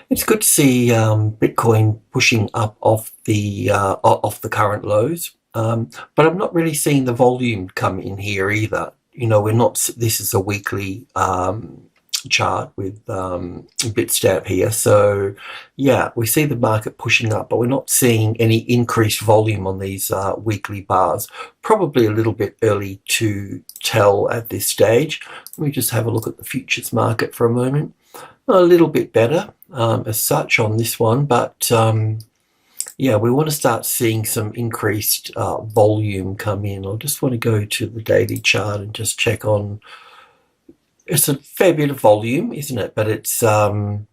It's good to see Bitcoin pushing up off the current lows, but I'm not really seeing the volume come in here either. You know, we're not. This is a weekly chart with Bitstamp here, so yeah, we see the market pushing up, but we're not seeing any increased volume on these weekly bars. Probably a little bit early to tell at this stage. Let me just have a look at the futures market for a moment. A little bit better as such on this one, but yeah, we want to start seeing some increased volume come in. I just want to go to the daily chart and just check on. It's a fair bit of volume, isn't it? But it's still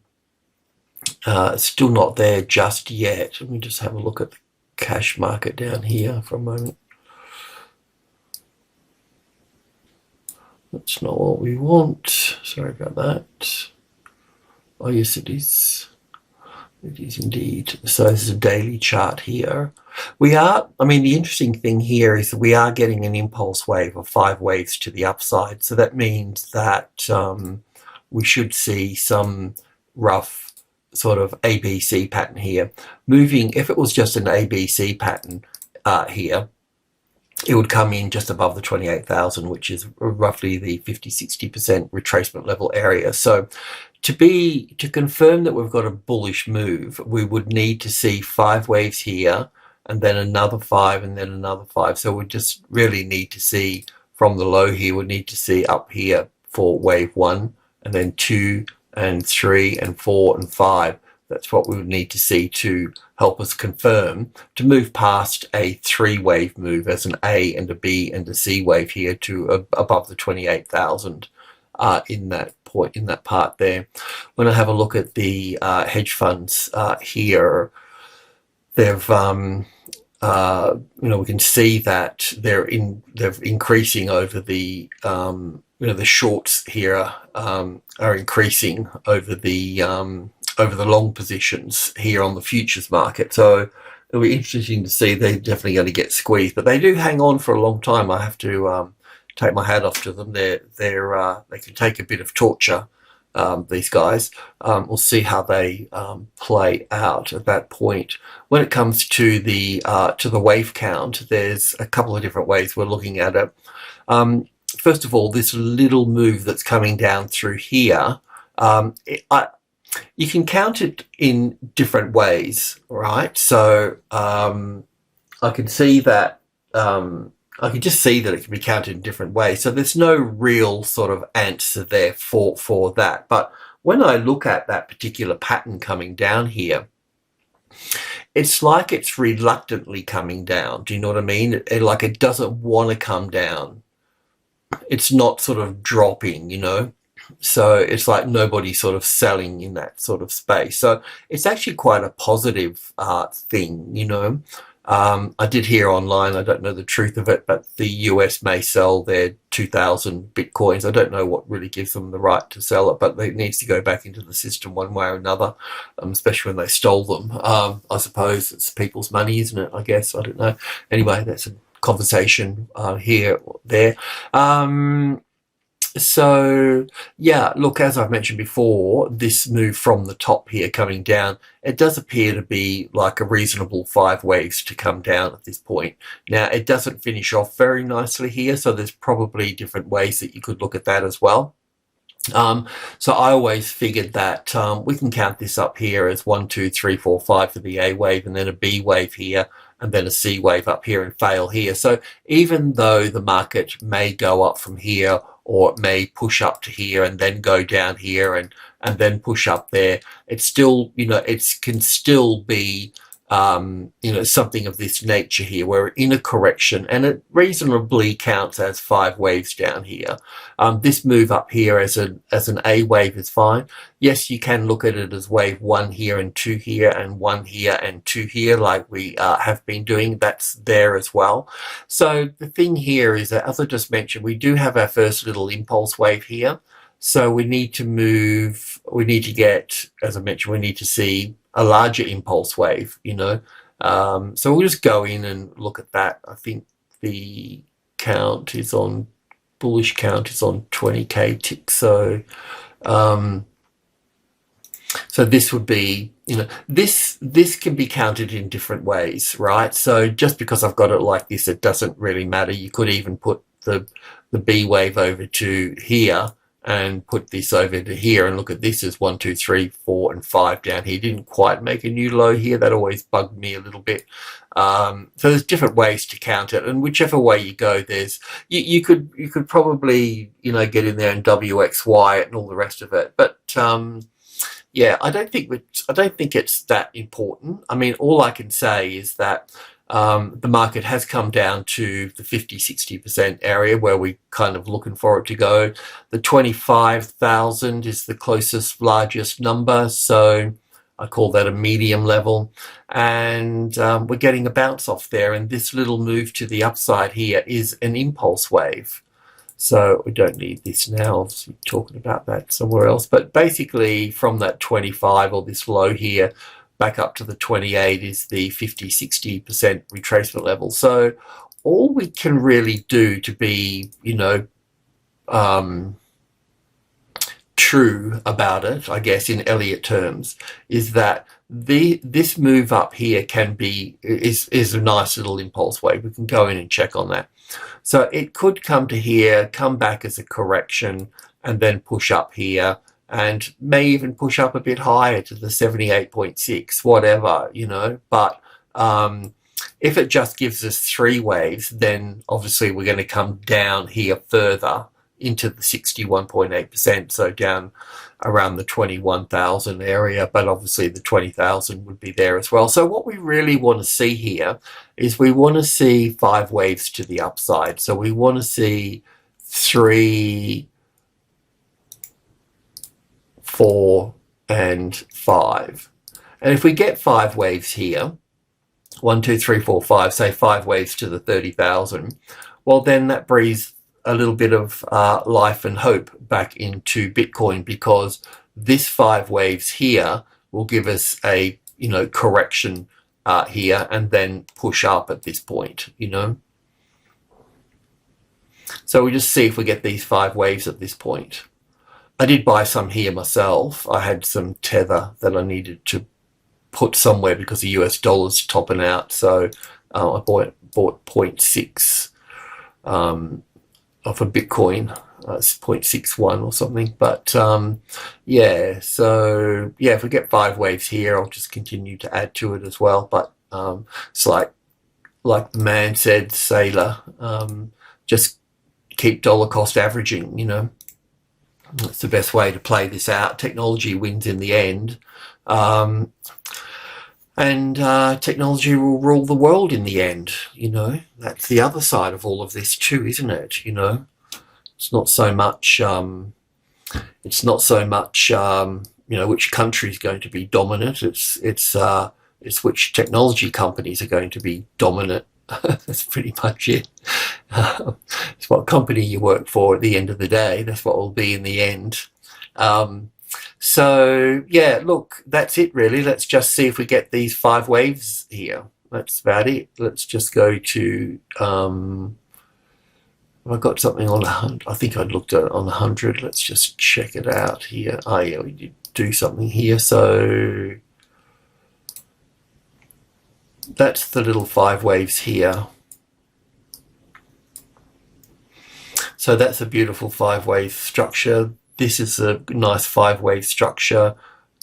not there just yet. Let me just have a look at the cash market down here for a moment. That's not what we want. Sorry about that. Oh yes, it is. It is indeed. So this is a daily chart here. We are, I mean, the interesting thing here is that we are getting an impulse wave of 5 waves to the upside. So that means that we should see some rough sort of ABC pattern here. Moving, if it was just an ABC pattern here, it would come in just above the 28,000, which is roughly the 50-60% retracement level area. So to confirm that we've got a bullish move, we would need to see 5 waves here, and then another 5, and then another 5. So we just really need to see from the low here, we need to see up here for wave 1, and then 2, and 3, and 4, and 5. That's what we would need to see to help us confirm to move past a 3-wave move as an A and a B and a C wave here to above the 28,000 in that point, in that part there. When I have a look at the hedge funds here, they've you know, we can see that they're increasing over the you know, the shorts here are increasing over the long positions here on the futures market. So it'll be interesting to see. They're definitely going to get squeezed, but they do hang on for a long time. I have to take my hat off to them. They can take a bit of torture, these guys. We'll see how they play out at that point. When it comes to the wave count, there's a couple of different ways we're looking at it. First of all, this little move that's coming down through here, you can count it in different ways, right? So I can see that I can just see that it can be counted in different ways. So there's no real sort of answer there for that. But when I look at that particular pattern coming down here, it's like it's reluctantly coming down. Do you know what I mean? Like it doesn't want to come down. It's not sort of dropping, you know? So it's like nobody sort of selling in that sort of space. So it's actually quite a positive thing, you know. I did hear online, I don't know the truth of it, but the US may sell their 2,000 Bitcoins. I don't know what really gives them the right to sell it, but it needs to go back into the system one way or another, especially when they stole them. I suppose it's people's money, isn't it? I guess, I don't know. Anyway, that's a conversation here or there. So yeah, look, as I've mentioned before, this move from the top here coming down, it does appear to be like a reasonable 5 waves to come down at this point. Now, it doesn't finish off very nicely here, so there's probably different ways that you could look at that as well. So I always figured that we can count this up here as 1, 2, 3, 4, 5 for the A wave, and then a B wave here, and then a C wave up here and fail here. So even though the market may go up from here, or it may push up to here and then go down here and then push up there, it's still, you know, it can still be you know, something of this nature here. We're in a correction, and it reasonably counts as 5 waves down here. This move up here as an A wave is fine. Yes, you can look at it as wave 1 here and 2 here and 1 here and 2 here, like we have been doing. That's there as well. So the thing here is that, as I just mentioned, we do have our first little impulse wave here. So we need to move, we need to get, as I mentioned, we need to see a larger impulse wave, you know. So we'll just go in and look at that. I think the count is on, bullish count is on 20k ticks. So So this would be, this can be counted in different ways, right? So just because I've got it like this, it doesn't really matter. You could even put the B wave over to here and put this over to here, and look at this as 1, 2, 3, 4, and 5 down here. Didn't quite make a new low here. That always bugged me a little bit. So there's different ways to count it, and whichever way you go, there's you could probably get in there and WXY it and all the rest of it, but yeah, I don't think it's that important. I mean, all I can say is that the market has come down to the 50-60% area where we're kind of looking for it to go. The 25,000 is the closest, largest number, so I call that a medium level, and we're getting a bounce off there, and this little move to the upside here is an impulse wave. So we don't need this now, obviously talking about that somewhere else. But basically from that 25 or this low here back up to the 28 is the 50-60% retracement level. So all we can really do to be, true about it, I guess, in Elliott terms, is that this move up here is a nice little impulse wave. We can go in and check on that. So it could come to here, come back as a correction, and then push up here, and may even push up a bit higher to the 78.6, whatever, But if it just gives us 3 waves, then obviously we're going to come down here further into the 61.8%, so down around the 21,000 area, but obviously the 20,000 would be there as well. So what we really want to see here is we want to see 5 waves to the upside. So we want to see 3, 4, and 5. And if we get 5 waves here, 1, 2, 3, 4, 5, say 5 waves to the 30,000, well, then that breathes a little bit of life and hope back into Bitcoin, because this 5 waves here will give us a correction here and then push up at this point. So we just see if we get these 5 waves at this point. I did buy some here myself. I had some tether that I needed to put somewhere because the US dollar's topping out, so I bought 0.6 of a Bitcoin. It's 0.61 or something, but yeah, so yeah, if we get 5 waves here, I'll just continue to add to it as well. But it's like the man said, sailor, just keep dollar cost averaging. That's the best way to play this out. Technology wins in the end, and technology will rule the world in the end. That's the other side of all of this too, isn't it? It's not so much which country is going to be dominant. It's which technology companies are going to be dominant. That's pretty much it. It's what company you work for at the end of the day. That's what will be in the end. So yeah, look, that's it really. Let's just see if we get these 5 waves here. That's about it. Let's just go to I got something on 100. I think I'd looked at it on 100. Let's just check it out here. Oh yeah, we did do something here. So that's the little 5 waves here. So that's a beautiful 5 wave structure. This is a nice 5 wave structure.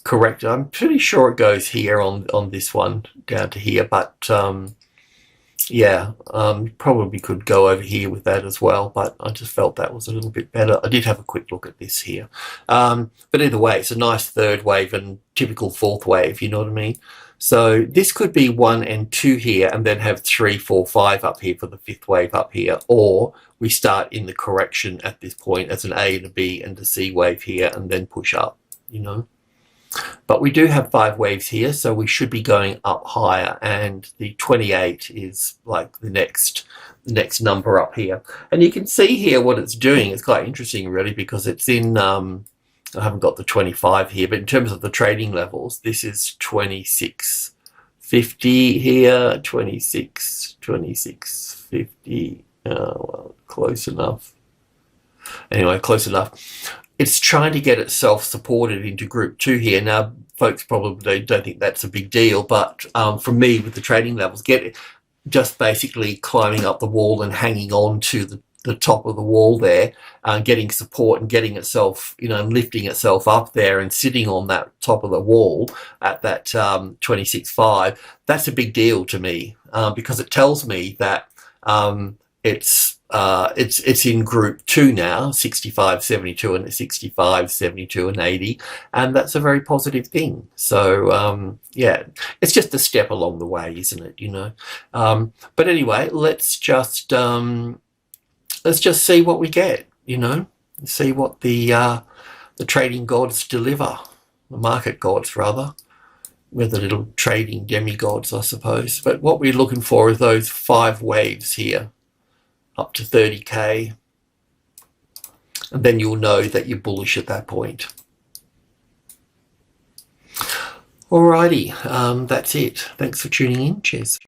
Correct. I'm pretty sure it goes here on this one down to here, but yeah, probably could go over here with that as well, but I just felt that was a little bit better. I did have a quick look at this here. But either way, it's a nice 3rd wave and typical 4th wave, you know what I mean? So this could be 1 and 2 here, and then have 3, 4, 5 up here for the 5th wave up here, or we start in the correction at this point as an A and a B and a C wave here, and then push up, But we do have 5 waves here, so we should be going up higher, and the 28 is like the next number up here. And you can see here what it's doing. It's quite interesting really, because it's in I haven't got the 25 here, but in terms of the trading levels, this is 26.50 here, 26.50. Well, close enough. Anyway, close enough. it's trying to get itself supported into group 2 here. Now, folks probably don't think that's a big deal, but for me, with the trading levels, just basically climbing up the wall and hanging on to the top of the wall there, getting support and getting itself, lifting itself up there and sitting on that top of the wall at that 26.5, that's a big deal to me, because it tells me that it's in group 2 now, 65.72 and 65.72 and 80, and that's a very positive thing. So yeah, it's just a step along the way, isn't it? But anyway, let's just see what we get. See what the trading gods deliver, the market gods rather. We're the little trading demigods, I suppose. But what we're looking for is those 5 waves here, up to 30k, and then you'll know that you're bullish at that point. Alrighty, that's it. Thanks for tuning in. Cheers.